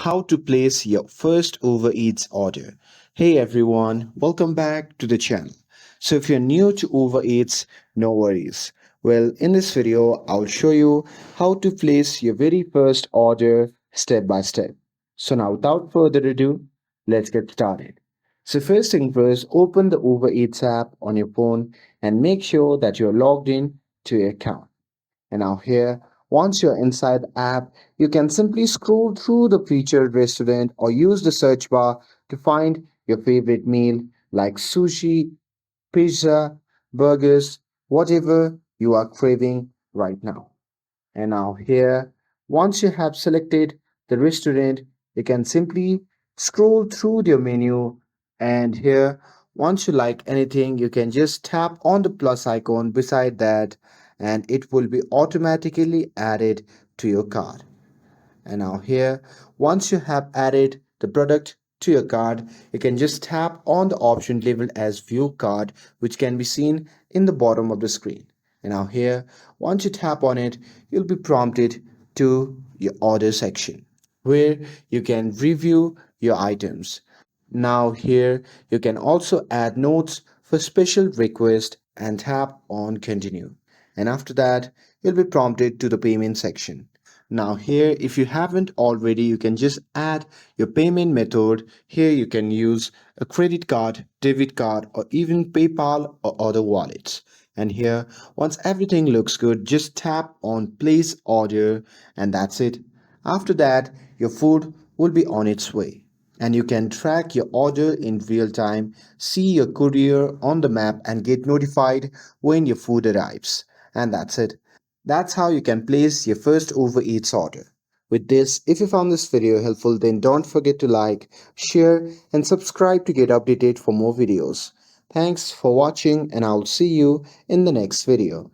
how to place your first Uber Eats order. Hey everyone, welcome back to the channel. So if you're new to Uber Eats, no worries. Well, in this video, I'll show you how to place your very first order step by step. So now without further ado, let's get started. So first thing first, open the Uber Eats app on your phone and make sure that you're logged in to your account. And now here, once you're inside the app, you can simply scroll through the featured restaurant or use the search bar to find your favorite meal like sushi, pizza, burgers, whatever you are craving right now. And now here, once you have selected the restaurant, you can simply scroll through your menu and here, once you like anything, you can just tap on the plus icon beside that and it will be automatically added to your cart. And now here, once you have added the product to your card, you can just tap on the option labeled as view card, which can be seen in the bottom of the screen. And now here, once you tap on it, you'll be prompted to your order section where you can review your items. Now here, you can also add notes for special request and tap on continue. And after that, you'll be prompted to the payment section. Now here, if you haven't already, you can just add your payment method. Here you can use a credit card, debit card, or even PayPal or other wallets. And here, once everything looks good, just tap on place order and that's it. After that, your food will be on its way. And you can track your order in real time, see your courier on the map, and get notified when your food arrives. And that's it. That's how you can place your first Uber Eats order. With this, if you found this video helpful, then don't forget to like, share, and subscribe to get updated for more videos. Thanks for watching, and I'll see you in the next video.